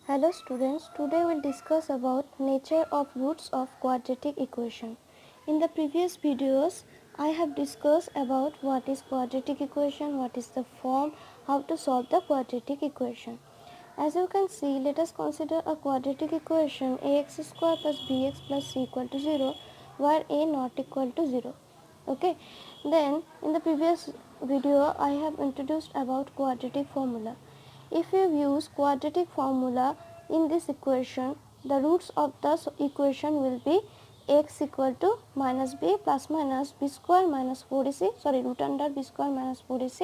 Hello students, today we will discuss about nature of roots of quadratic equation. In the previous videos, I have discussed about what is quadratic equation, what is the form, how to solve the quadratic equation. As you can see, let us consider a quadratic equation ax square plus bx plus c equal to 0 where a not equal to 0. Okay, then in the previous video I have introduced about quadratic formula. If you use quadratic formula in this equation, the roots of the equation will be x equal to minus b plus minus b square minus 4ac, root under b square minus 4ac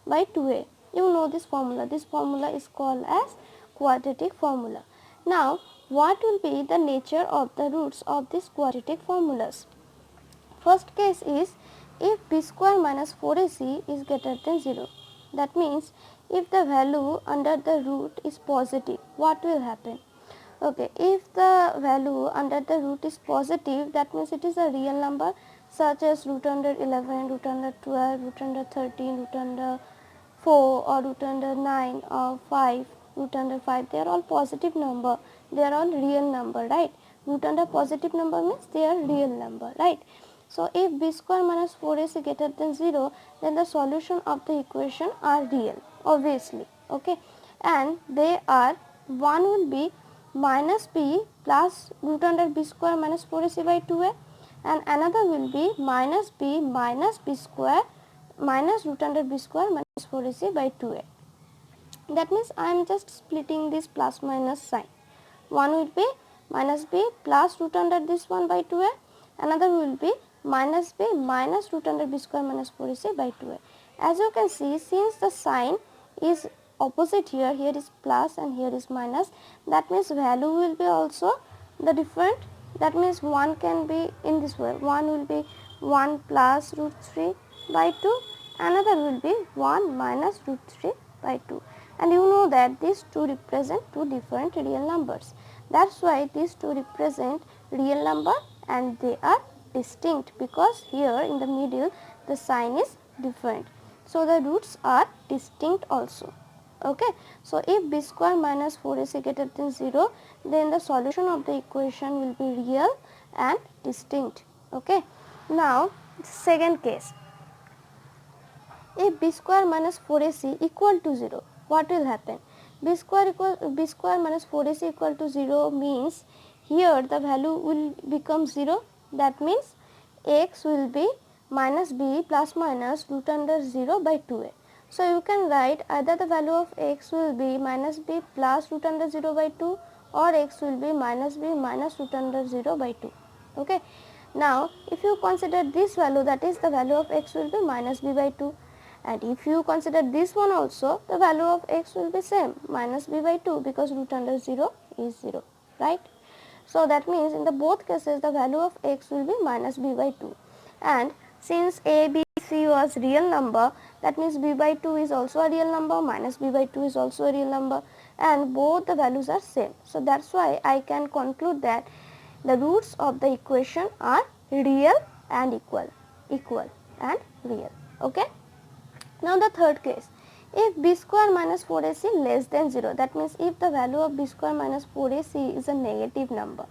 by 2a. You know this formula. This formula is called as quadratic formula. Now, what will be the nature of the roots of these quadratic formulas? First case is if b square minus 4ac is greater than 0. That means if the value under the root is positive, what will happen? Okay, if the value under the root is positive, that means it is a real number such as root under 11, root under 12, root under 13, root under 4 or root under 9 or 5, root under 5. They are all positive number. They are all real number, right? Root under positive number means they are real number, right? So, if b square minus 4ac is greater than 0, then the solution of the equation are real, obviously, okay. And they are, one will be minus b plus root under b square minus 4ac by 2a, and another will be minus b square minus root under b square minus 4ac by 2a. That means I am just splitting this plus minus sign. One will be minus b plus root under this one by 2a, another will be minus b minus root under b square minus 4ac by 2a. As you can see, since the sign is opposite here, here is plus and here is minus, that means value will be also the different. That means one can be in this way, one will be 1 plus root 3 by 2, another will be 1 minus root 3 by 2, and you know that these two represent two different real numbers. That's why these two represent real number and they are distinct, because here in the middle the sign is different. So, the roots are distinct also. Okay. So, if b square minus 4ac greater than 0, then the solution of the equation will be real and distinct. Okay. Now, second case, if b square minus 4ac equal to 0, what will happen? b square minus 4ac equal to 0 means here the value will become 0. That means x will be minus b plus minus root under 0 by 2a. So, you can write either the value of x will be minus b plus root under 0 by 2 or x will be minus b minus root under 0 by 2. Okay. Now, if you consider this value, that is the value of x will be minus b by 2, and if you consider this one also, the value of x will be same, minus b by 2, because root under 0 is 0, right. So, that means in the both cases the value of x will be minus b by 2, and since a, b, c was real number, that means b by 2 is also a real number, minus b by 2 is also a real number, and both the values are same. So, that is why I can conclude that the roots of the equation are real and equal and real. Okay. Now, the third case, if b square minus 4ac less than 0, that means if the value of b square minus 4ac is a negative number.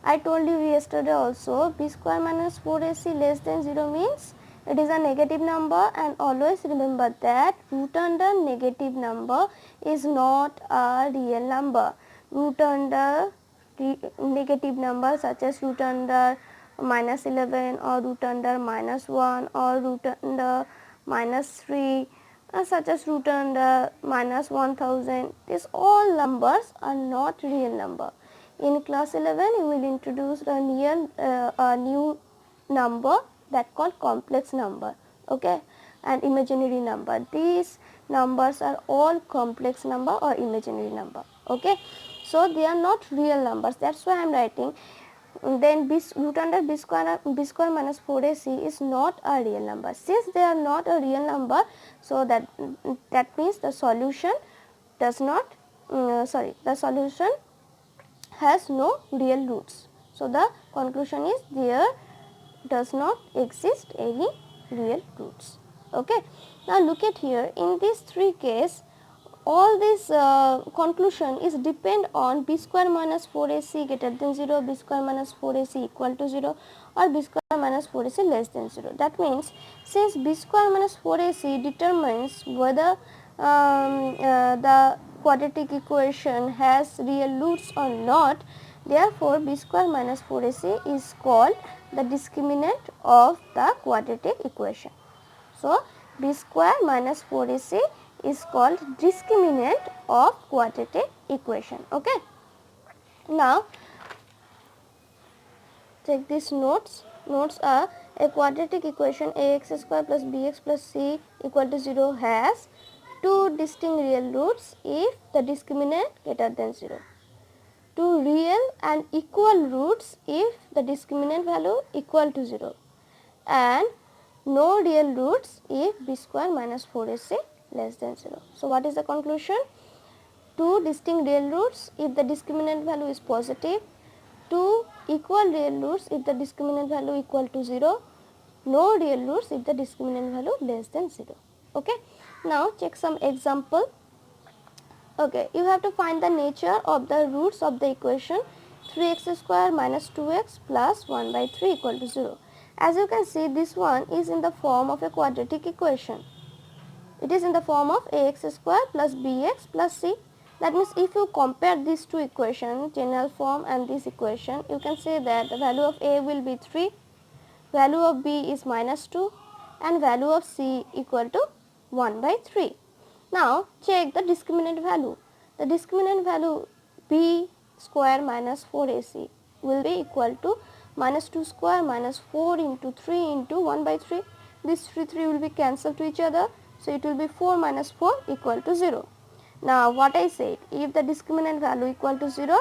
I told you yesterday also, b square minus 4ac less than 0 means it is a negative number, and always remember that root under negative number is not a real number. Root under negative number such as root under minus 11 or root under minus 1 or root under minus 3, such as root under minus 1000, these all numbers are not real number. In class 11 you will introduce a new number that called complex number, okay, and imaginary number. These numbers are all complex number or imaginary number, okay. So, they are not real numbers, that is why I am writing. Then root under b square minus 4ac is not a real number. Since they are not a real number, so that means the solution does not the solution has no real roots. So, the conclusion is there does not exist any real roots. Okay. Now, look at here, in these three cases all this conclusion is depend on b square minus 4ac greater than 0, b square minus 4ac equal to 0 or b square minus 4ac less than 0. That means since b square minus 4ac determines whether the quadratic equation has real roots or not, therefore b square minus 4ac is called the discriminant of the quadratic equation. So, b square minus 4ac is called discriminant of quadratic equation. Okay. Now, take these notes. Notes are a quadratic equation ax square plus bx plus c equal to 0 has two distinct real roots if the discriminant greater than 0. Two real and equal roots if the discriminant value equal to 0, and no real roots if b square minus 4ac less than 0. So, what is the conclusion? Two distinct real roots if the discriminant value is positive, two equal real roots if the discriminant value equal to 0, no real roots if the discriminant value less than 0. Okay. Now, check some example. Okay, you have to find the nature of the roots of the equation 3x square minus 2x plus 1 by 3 equal to 0. As you can see, this one is in the form of a quadratic equation. It is in the form of ax square plus bx plus c. That means if you compare these two equations, general form and this equation, you can say that the value of a will be 3, value of b is minus 2 and value of c equal to 1 by 3. Now, check the discriminant value. The discriminant value b square minus 4ac will be equal to minus 2 square minus 4 into 3 into 1 by 3. This 3 will be cancelled to each other. So, it will be 4 minus 4 equal to 0. Now, what I said, if the discriminant value equal to 0,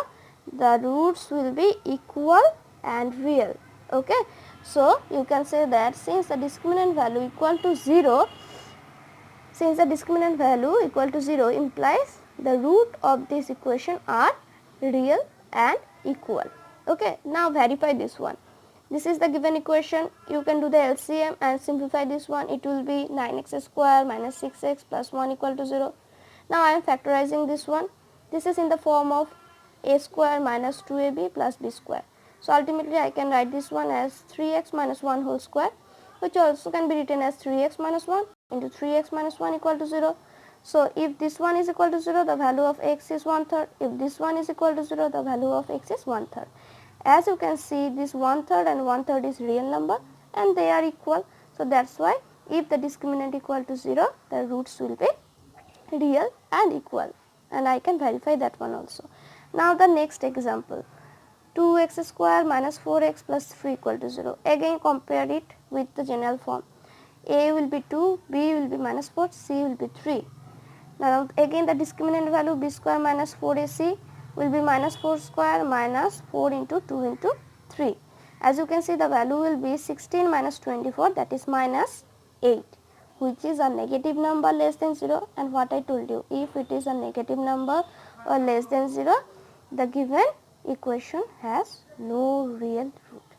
the roots will be equal and real. Okay. So, you can say that since the discriminant value equal to 0, since the discriminant value equal to 0 implies the root of this equation are real and equal. Okay. Now, verify this one. This is the given equation. You can do the LCM and simplify this one. It will be 9x square minus 6x plus 1 equal to 0. Now, I am factorizing this one. This is in the form of a square minus 2ab plus b square. So, ultimately I can write this one as 3x minus 1 whole square, which also can be written as 3x minus 1 into 3x minus 1 equal to 0. So, if this one is equal to 0, the value of x is 1/3. If this one is equal to 0, the value of x is 1/3. As you can see, this 1/3 and 1/3 is real number and they are equal. So, that is why if the discriminant equal to 0, the roots will be real and equal, and I can verify that one also. Now, the next example, 2x square minus 4x plus 3 equal to 0. Again compare it with the general form. A will be 2, B will be minus 4, C will be 3. Now, again the discriminant value b square minus 4ac will be minus 4 square minus 4 into 2 into 3. As you can see, the value will be 16 minus 24, that is minus 8, which is a negative number less than 0, and what I told you, if it is a negative number or less than 0, the given equation has no real root.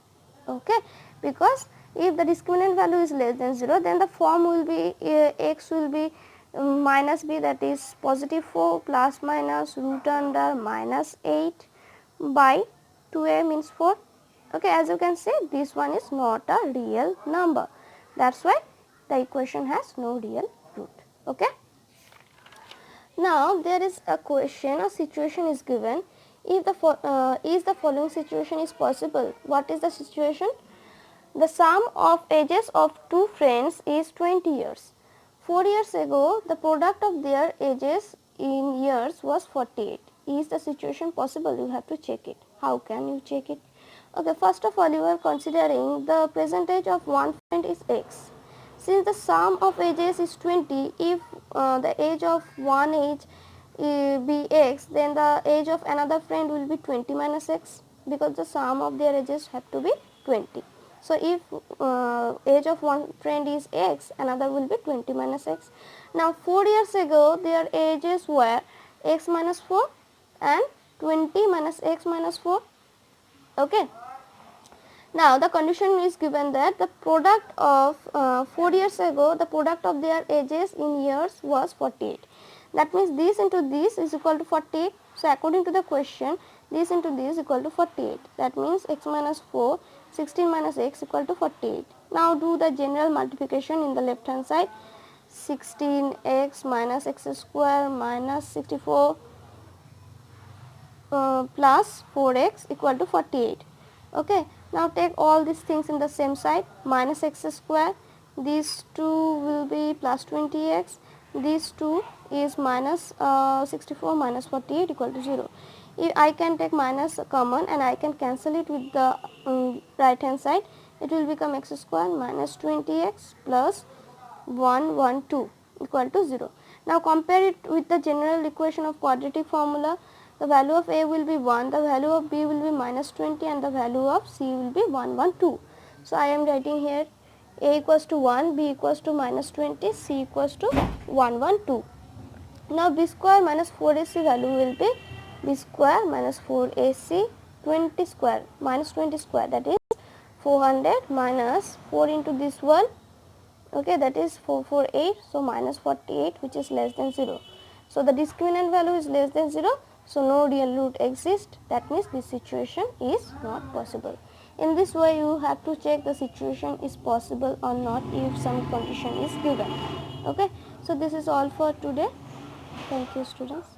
Okay, because if the discriminant value is less than 0, then the form will be x will be minus b, that is positive 4 plus minus root under minus 8 by 2a means 4. Okay, as you can see, this one is not a real number. That is why the equation has no real root. Okay. Now, there is a question, a situation is given. If the following situation is possible, what is the situation? The sum of ages of two friends is 20 years. 4 years ago, the product of their ages in years was 48. Is the situation possible? You have to check it. How can you check it? Okay, first of all, you are considering the present age of one friend is x. Since the sum of ages is 20, if the age of one age be x, then the age of another friend will be 20 minus x, because the sum of their ages have to be 20. So, if age of one friend is x, another will be 20 minus x. Now, 4 years ago, their ages were x minus 4 and 20 minus x minus 4. Okay. Now, the condition is given that the product of 4 years ago, the product of their ages in years was 48. That means this into this is equal to 48. So according to the question, this into this is equal to 48. That means x minus 4, 16 minus x equal to 48. Now do the general multiplication in the left hand side. 16x minus x square minus 64 plus 4x equal to 48. Okay. Now take all these things in the same side. Minus x square, these two will be plus 20x, these two is minus 64 minus 48 equal to 0. If I can take minus common and I can cancel it with the right hand side, it will become x square minus 20x plus 112 equal to 0. Now compare it with the general equation of quadratic formula. The value of a will be 1, the value of b will be minus 20 and the value of c will be 112. So I am writing here a equals to 1, b equals to minus 20, c equals to 112. Now b square minus 4ac value will be b square minus 4ac 20 square minus 20 square, that is 400 minus 4 into this one. Okay, that is 448. So minus 48, which is less than 0. So the discriminant value is less than 0. So no real root exists. That means this situation is not possible. In this way you have to check the situation is possible or not if some condition is given. Okay. So this is all for today. Thank you, students.